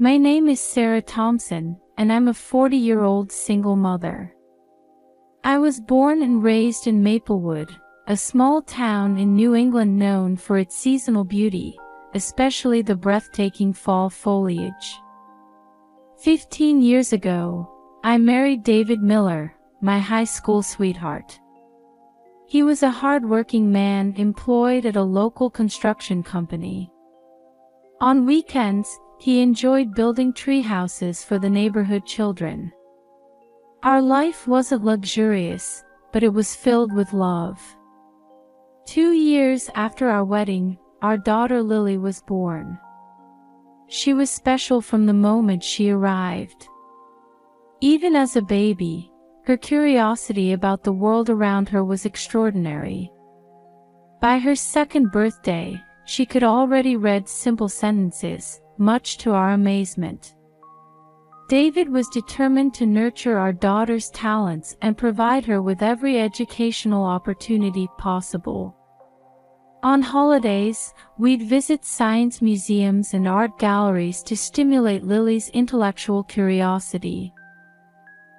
My name is Sarah Thompson, and I'm a 40-year-old single mother. I was born and raised in Maplewood, a small town in New England known for its seasonal beauty, especially the breathtaking fall foliage. 15 years ago, I married David Miller, my high school sweetheart. He was a hard-working man employed at a local construction company. On weekends, he enjoyed building tree houses for the neighborhood children. Our life wasn't luxurious, but it was filled with love. 2 years after our wedding, our daughter Lily was born. She was special from the moment she arrived. Even as a baby, her curiosity about the world around her was extraordinary. By her second birthday, she could already read simple sentences, much to our amazement. David was determined to nurture our daughter's talents and provide her with every educational opportunity possible. On holidays, we'd visit science museums and art galleries to stimulate Lily's intellectual curiosity.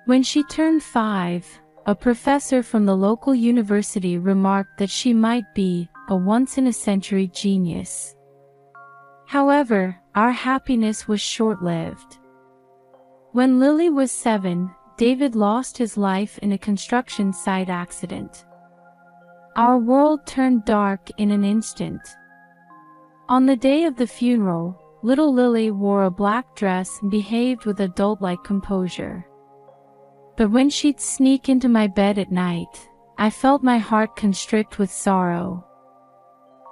When she turned 5, a professor from the local university remarked that she might be a once-in-a-century genius. However, our happiness was short-lived. When Lily was 7, David lost his life in a construction site accident. Our world turned dark in an instant. On the day of the funeral, little Lily wore a black dress and behaved with adult-like composure. But when she'd sneak into my bed at night, I felt my heart constrict with sorrow.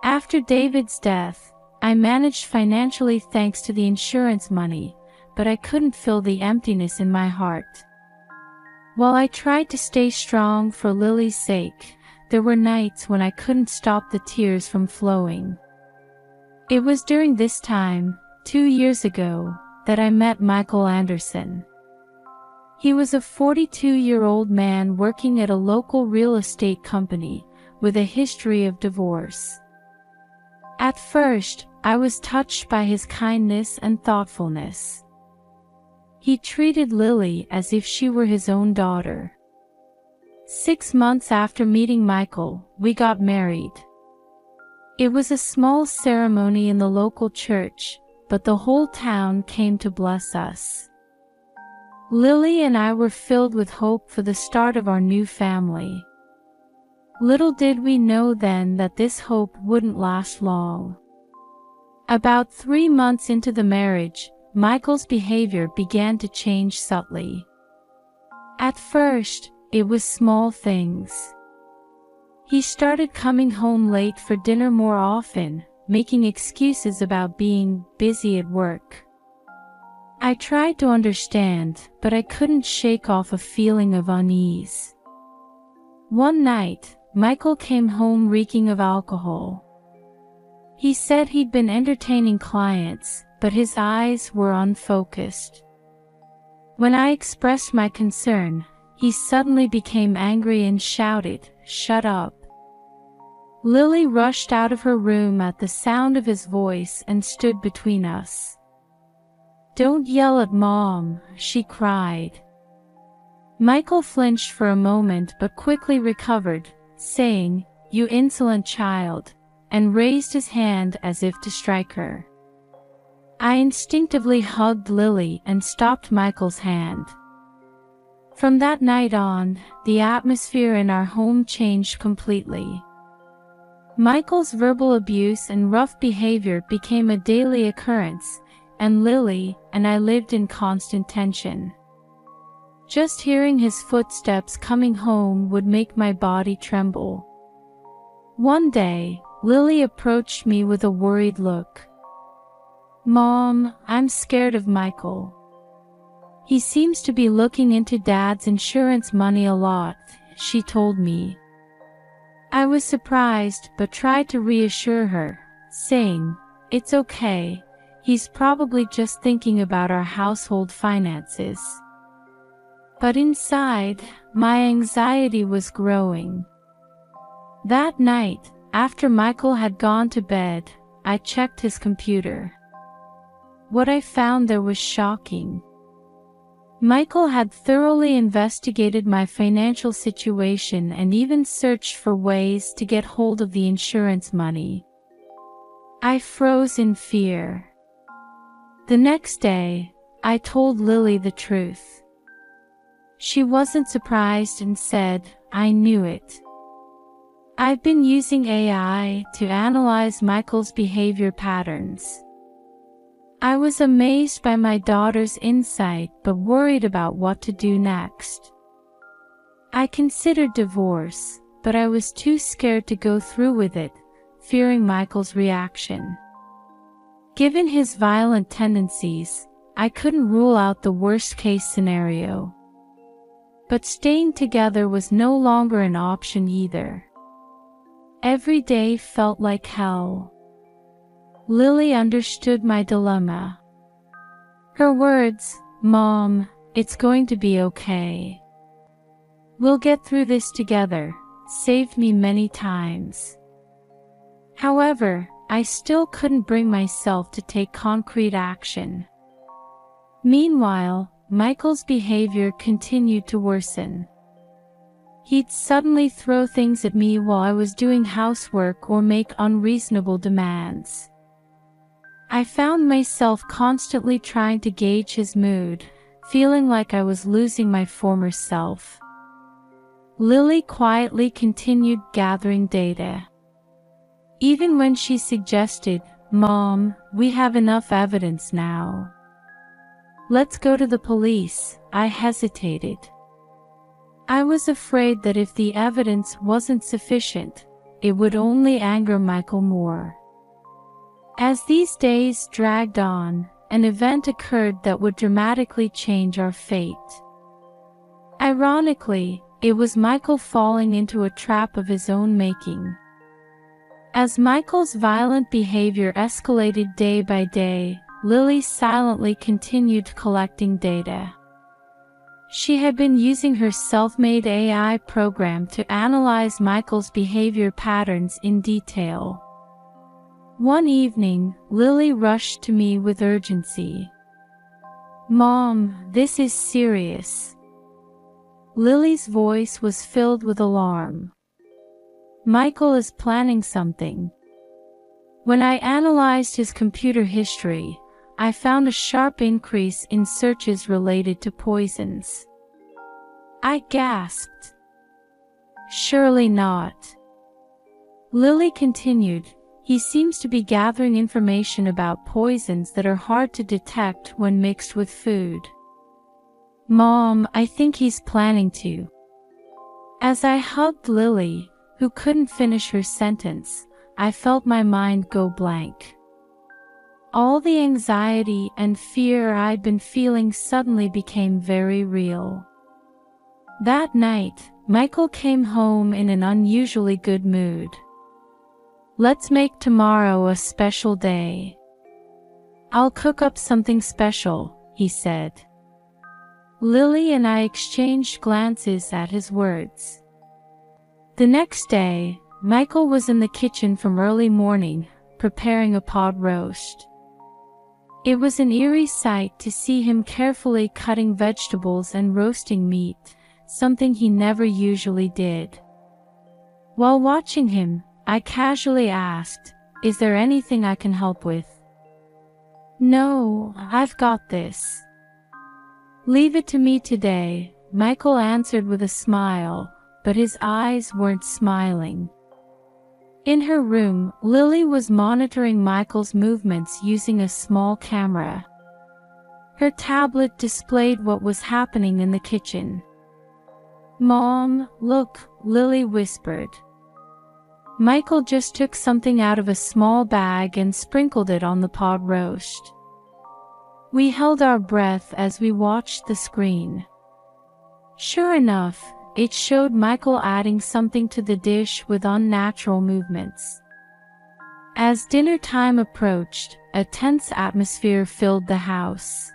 After David's death, I managed financially thanks to the insurance money, but I couldn't fill the emptiness in my heart. While I tried to stay strong for Lily's sake, there were nights when I couldn't stop the tears from flowing. It was during this time, 2 years ago, that I met Michael Anderson. He was a 42-year-old man working at a local real estate company, with a history of divorce. At first, I was touched by his kindness and thoughtfulness. He treated Lily as if she were his own daughter. 6 months after meeting Michael, we got married. It was a small ceremony in the local church, but the whole town came to bless us. Lily and I were filled with hope for the start of our new family. Little did we know then that this hope wouldn't last long. About 3 months into the marriage, Michael's behavior began to change subtly. At first, it was small things. He started coming home late for dinner more often, making excuses about being busy at work. I tried to understand, but I couldn't shake off a feeling of unease. One night, Michael came home reeking of alcohol. He said he'd been entertaining clients, but his eyes were unfocused. When I expressed my concern, he suddenly became angry and shouted, "Shut up." Lily rushed out of her room at the sound of his voice and stood between us. "Don't yell at Mom," she cried. Michael flinched for a moment but quickly recovered, saying, "You insolent child," and raised his hand as if to strike her. I instinctively hugged Lily and stopped Michael's hand. From that night on, the atmosphere in our home changed completely. Michael's verbal abuse and rough behavior became a daily occurrence, and Lily and I lived in constant tension. Just hearing his footsteps coming home would make my body tremble. One day, Lily approached me with a worried look. "Mom, I'm scared of Michael. He seems to be looking into Dad's insurance money a lot," she told me. I was surprised but tried to reassure her, saying, "It's okay, he's probably just thinking about our household finances." But inside, my anxiety was growing. That night, after Michael had gone to bed, I checked his computer. what I found there was shocking. Michael had thoroughly investigated my financial situation and even searched for ways to get hold of the insurance money. I froze in fear. The next day, I told Lily the truth. She wasn't surprised and said, "I knew it. I've been using AI to analyze Michael's behavior patterns." I was amazed by my daughter's insight but worried about what to do next. I considered divorce, but I was too scared to go through with it, fearing Michael's reaction. Given his violent tendencies, I couldn't rule out the worst-case scenario. But staying together was no longer an option either. Every day felt like hell. Lily understood my dilemma. Her words, "Mom, it's going to be okay. We'll get through this together," saved me many times. However, I still couldn't bring myself to take concrete action. Meanwhile, Michael's behavior continued to worsen. He'd suddenly throw things at me while I was doing housework or make unreasonable demands. I found myself constantly trying to gauge his mood, feeling like I was losing my former self. Lily quietly continued gathering data. Even when she suggested, "Mom, we have enough evidence now. Let's go to the police," I hesitated. I was afraid that if the evidence wasn't sufficient, it would only anger Michael more. As these days dragged on, an event occurred that would dramatically change our fate. Ironically, it was Michael falling into a trap of his own making. As Michael's violent behavior escalated day by day, Lily silently continued collecting data. She had been using her self-made AI program to analyze Michael's behavior patterns in detail. One evening, Lily rushed to me with urgency. "Mom, this is serious." Lily's voice was filled with alarm. "Michael is planning something." When I analyzed his computer history, I found a sharp increase in searches related to poisons. I gasped. "Surely not." Lily continued, "He seems to be gathering information about poisons that are hard to detect when mixed with food." "Mom, I think he's planning to." As I hugged Lily, who couldn't finish her sentence, I felt my mind go blank. All the anxiety and fear I'd been feeling suddenly became very real. That night, Michael came home in an unusually good mood. "Let's make tomorrow a special day. I'll cook up something special," he said. Lily and I exchanged glances at his words. The next day, Michael was in the kitchen from early morning, preparing a pot roast. It was an eerie sight to see him carefully cutting vegetables and roasting meat, something he never usually did. While watching him, I casually asked, "Is there anything I can help with?" "No, I've got this." "Leave it to me today," Michael answered with a smile, but his eyes weren't smiling. In her room, Lily was monitoring Michael's movements using a small camera. Her tablet displayed what was happening in the kitchen. "Mom, look," Lily whispered. Michael just took something out of a small bag and sprinkled it on the pot roast. We held our breath as we watched the screen. Sure enough, it showed Michael adding something to the dish with unnatural movements. As dinner time approached, a tense atmosphere filled the house.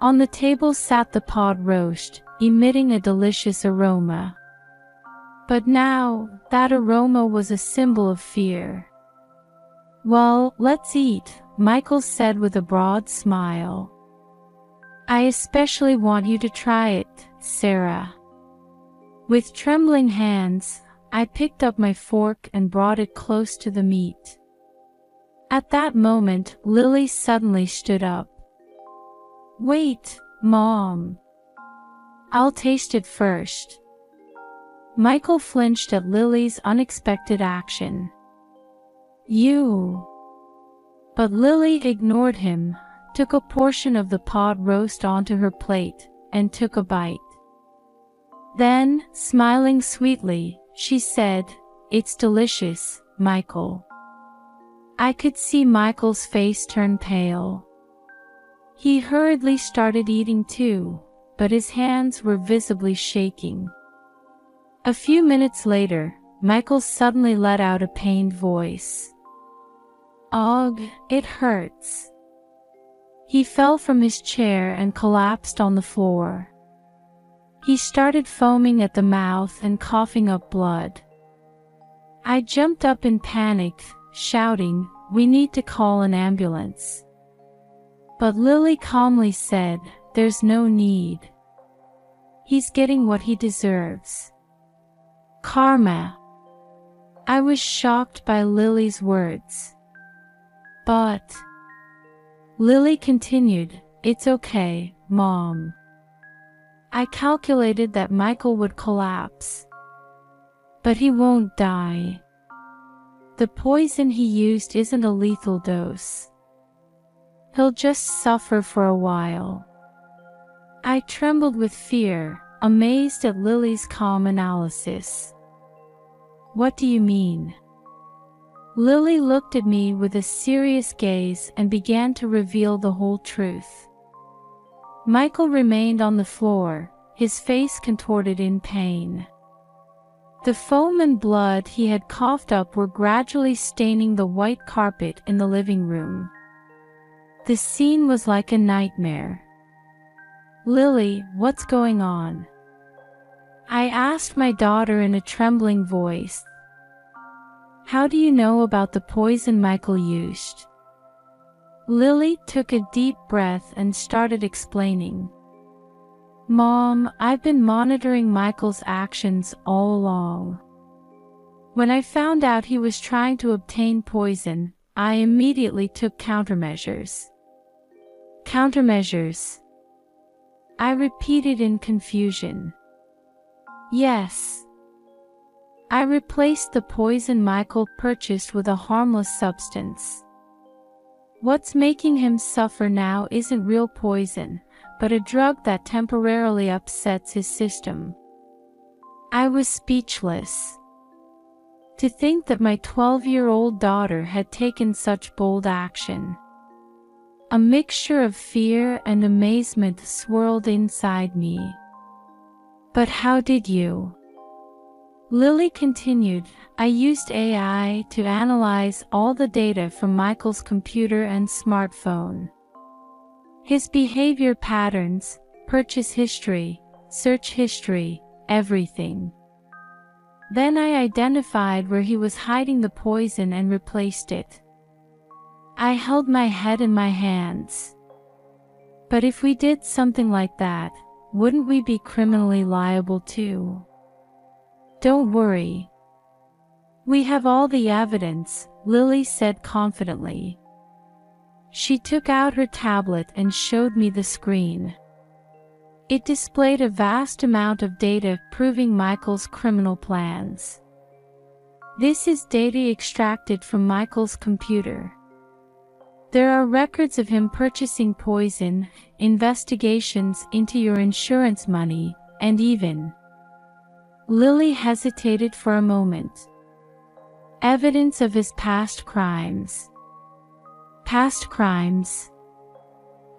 On the table sat the pot roast, emitting a delicious aroma. But now, that aroma was a symbol of fear. "Well, let's eat," Michael said with a broad smile. I especially want you to try it, Sarah. With trembling hands, I picked up my fork and brought it close to the meat. At that moment, Lily suddenly stood up. Wait, Mom. I'll taste it first. Michael flinched at Lily's unexpected action. You. But Lily ignored him, took a portion of the pot roast onto her plate, and took a bite. Then, smiling sweetly, she said, It's delicious, Michael. I could see Michael's face turn pale. He hurriedly started eating too, but his hands were visibly shaking. A few minutes later, Michael suddenly let out a pained voice. Ugh, it hurts. He fell from his chair and collapsed on the floor. He started foaming at the mouth and coughing up blood. I jumped up in panic, shouting, We need to call an ambulance. But Lily calmly said, There's no need. He's getting what he deserves. Karma. I was shocked by Lily's words. But Lily continued, It's okay, Mom. I calculated that Michael would collapse. But he won't die. The poison he used isn't a lethal dose. He'll just suffer for a while. I trembled with fear, amazed at Lily's calm analysis. What do you mean? Lily looked at me with a serious gaze and began to reveal the whole truth. Michael remained on the floor, his face contorted in pain. The foam and blood he had coughed up were gradually staining the white carpet in the living room. The scene was like a nightmare. Lily, what's going on? I asked my daughter in a trembling voice. How do you know about the poison Michael used? Lily took a deep breath and started explaining. Mom, I've been monitoring Michael's actions all along. When I found out he was trying to obtain poison, I immediately took countermeasures. Countermeasures? I repeated in confusion. Yes. I replaced the poison Michael purchased with a harmless substance. What's making him suffer now isn't real poison, but a drug that temporarily upsets his system. I was speechless. To think that my 12-year-old daughter had taken such bold action. A mixture of fear and amazement swirled inside me. But how did you? Lily continued, I used AI to analyze all the data from Michael's computer and smartphone. His behavior patterns, purchase history, search history, everything. Then I identified where he was hiding the poison and replaced it. I held my head in my hands. But if we did something like that, wouldn't we be criminally liable too? Don't worry. We have all the evidence, Lily said confidently. She took out her tablet and showed me the screen. It displayed a vast amount of data proving Michael's criminal plans. This is data extracted from Michael's computer. There are records of him purchasing poison, investigations into your insurance money, and even... Lily hesitated for a moment. Evidence of his past crimes. Past crimes?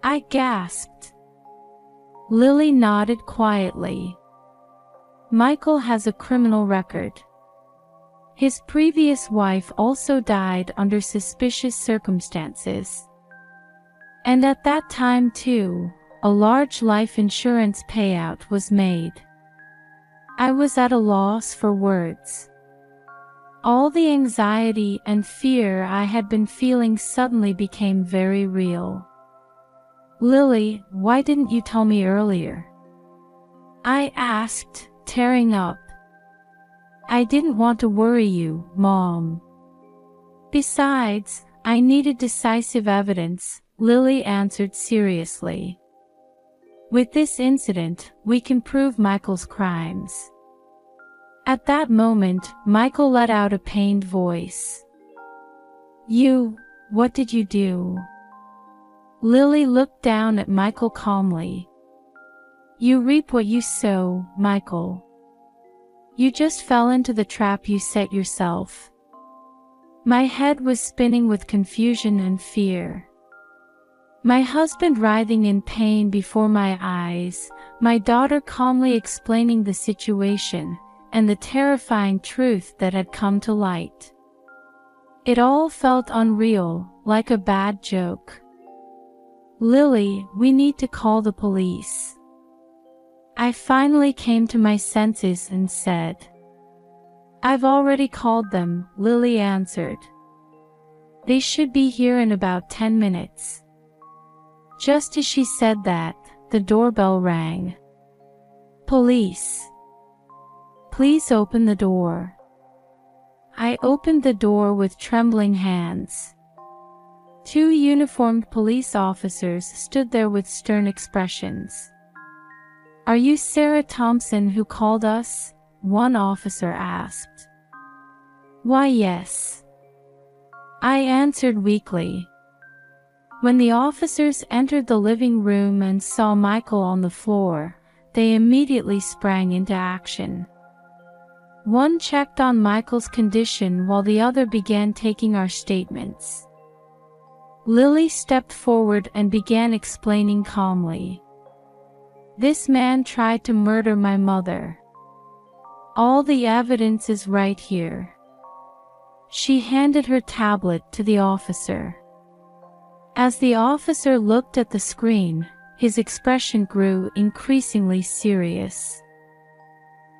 I gasped. Lily nodded quietly. Michael has a criminal record. His previous wife also died under suspicious circumstances. And at that time too, a large life insurance payout was made. I was at a loss for words. All the anxiety and fear I had been feeling suddenly became very real. "Lily, why didn't you tell me earlier?" I asked, tearing up. "I didn't want to worry you, Mom. Besides, I needed decisive evidence," Lily answered seriously. "With this incident, we can prove Michael's crimes." At that moment, Michael let out a pained voice. What did you do?" Lily looked down at Michael calmly. "You reap what you sow, Michael. You just fell into the trap you set yourself." My head was spinning with confusion and fear. My husband writhing in pain before my eyes, my daughter calmly explaining the situation, and the terrifying truth that had come to light. It all felt unreal, like a bad joke. "Lily, we need to call the police." I finally came to my senses and said. "I've already called them," Lily answered. "They should be here in about 10 minutes. Just as she said that, the doorbell rang. "Police. Please open the door." I opened the door with trembling hands. 2 uniformed police officers stood there with stern expressions. "Are you Sarah Thompson who called us?" one officer asked. "Why, yes," I answered weakly. When the officers entered the living room and saw Michael on the floor, they immediately sprang into action. One checked on Michael's condition while the other began taking our statements. Lily stepped forward and began explaining calmly. "This man tried to murder my mother. All the evidence is right here." She handed her tablet to the officer. As the officer looked at the screen, his expression grew increasingly serious.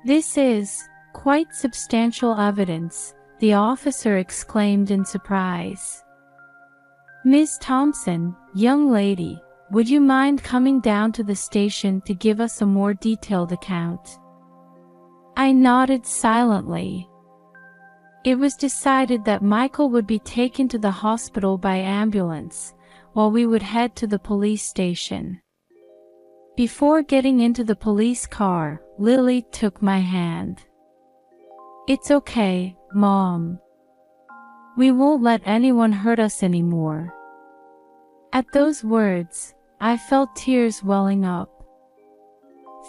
"This is quite substantial evidence," the officer exclaimed in surprise. "Ms. Thompson, young lady, would you mind coming down to the station to give us a more detailed account?" I nodded silently. It was decided that Michael would be taken to the hospital by ambulance, while we would head to the police station. Before getting into the police car, Lily took my hand. "It's okay, Mom. We won't let anyone hurt us anymore." At those words, I felt tears welling up.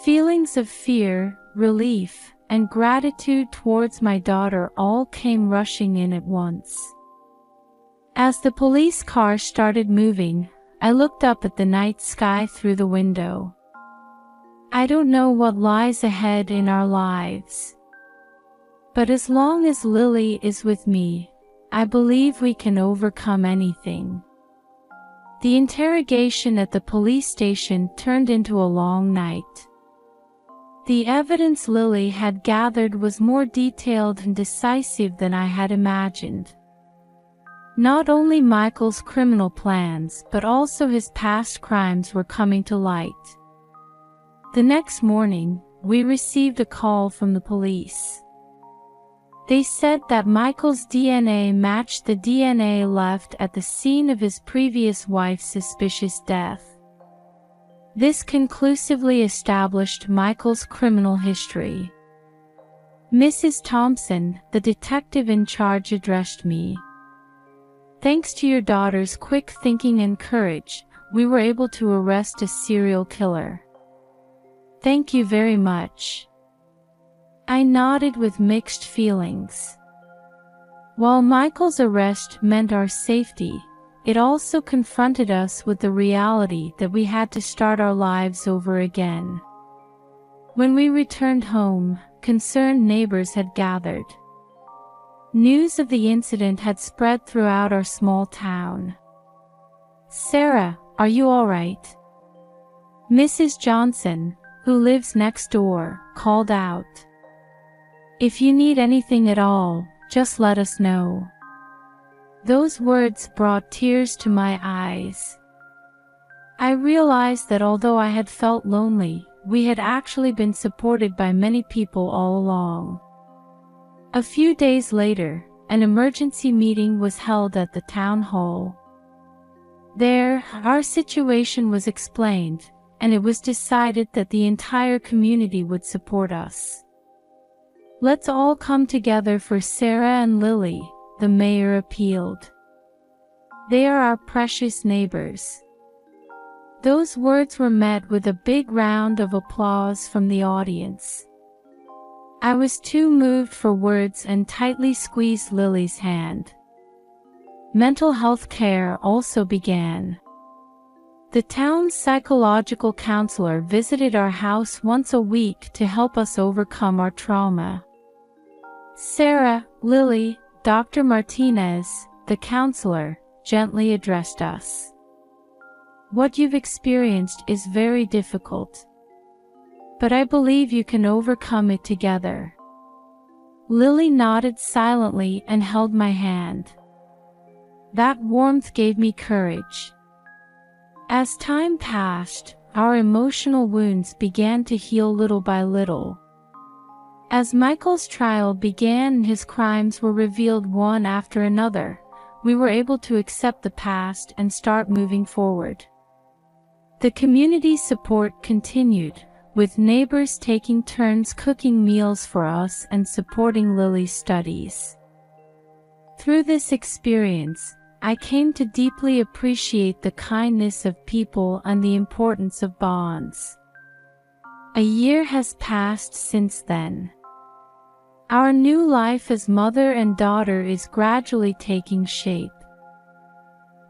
Feelings of fear, relief, and gratitude towards my daughter all came rushing in at once. As the police car started moving, I looked up at the night sky through the window. I don't know what lies ahead in our lives. But as long as Lily is with me, I believe we can overcome anything. The interrogation at the police station turned into a long night. The evidence Lily had gathered was more detailed and decisive than I had imagined. Not only Michael's criminal plans, but also his past crimes were coming to light. The next morning, we received a call from the police. They said that Michael's DNA matched the DNA left at the scene of his previous wife's suspicious death. This conclusively established Michael's criminal history. "Mrs. Thompson," the detective in charge addressed me. "Thanks to your daughter's quick thinking and courage, we were able to arrest a serial killer. Thank you very much." I nodded with mixed feelings. While Michael's arrest meant our safety, it also confronted us with the reality that we had to start our lives over again. When we returned home, concerned neighbors had gathered. News of the incident had spread throughout our small town. "Sarah, are you all right?" Mrs. Johnson, who lives next door, called out. "If you need anything at all, just let us know." Those words brought tears to my eyes. I realized that although I had felt lonely, we had actually been supported by many people all along. A few days later, an emergency meeting was held at the town hall. There, our situation was explained, and it was decided that the entire community would support us. "Let's all come together for Sarah and Lily," the mayor appealed. "They are our precious neighbors." Those words were met with a big round of applause from the audience. I was too moved for words and tightly squeezed Lily's hand. Mental health care also began. The town's psychological counselor visited our house once a week to help us overcome our trauma. "Sarah, Lily, Dr. Martinez," the counselor, gently addressed us. "What you've experienced is very difficult. But I believe you can overcome it together." Lily nodded silently and held my hand. That warmth gave me courage. As time passed, our emotional wounds began to heal little by little. As Michael's trial began and his crimes were revealed one after another, we were able to accept the past and start moving forward. The community support continued, with neighbors taking turns cooking meals for us and supporting Lily's studies. Through this experience, I came to deeply appreciate the kindness of people and the importance of bonds. A year has passed since then. Our new life as mother and daughter is gradually taking shape.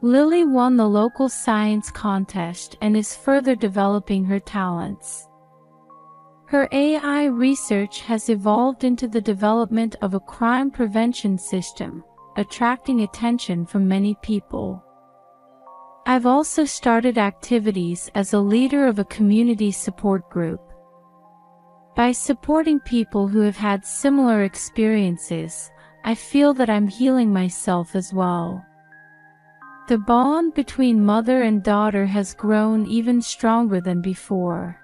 Lily won the local science contest and is further developing her talents. Her AI research has evolved into the development of a crime prevention system, attracting attention from many people. I've also started activities as a leader of a community support group. By supporting people who have had similar experiences, I feel that I'm healing myself as well. The bond between mother and daughter has grown even stronger than before.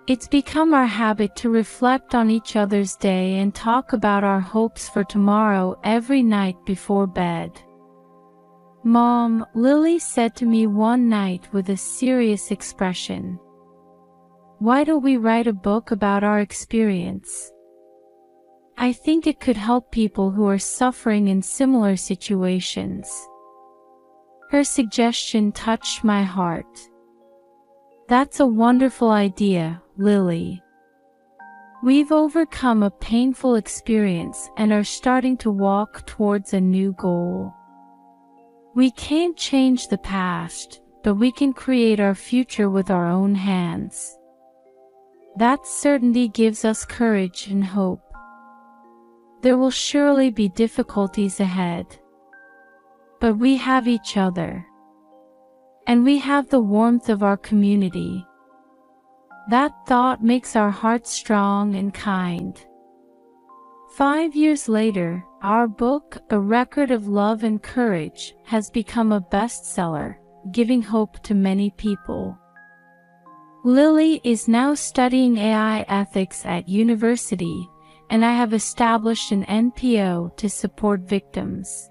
It's become our habit to reflect on each other's day and talk about our hopes for tomorrow every night before bed. "Mom," Lily said to me one night with a serious expression, "why don't we write a book about our experience? I think it could help people who are suffering in similar situations." Her suggestion touched my heart. "That's a wonderful idea, Lily. We've overcome a painful experience and are starting to walk towards a new goal. We can't change the past, but we can create our future with our own hands. That certainty gives us courage and hope. There will surely be difficulties ahead. But we have each other. And we have the warmth of our community. That thought makes our hearts strong and kind." 5 years later, our book, A Record of Love and Courage, has become a bestseller, giving hope to many people. Lily is now studying AI ethics at university, and I have established an NPO to support victims.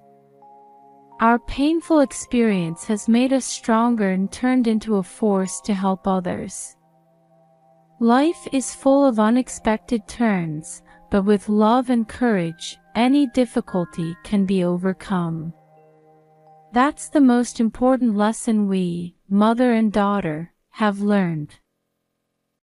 Our painful experience has made us stronger and turned into a force to help others. Life is full of unexpected turns, but with love and courage, any difficulty can be overcome. That's the most important lesson we, mother and daughter, have learned.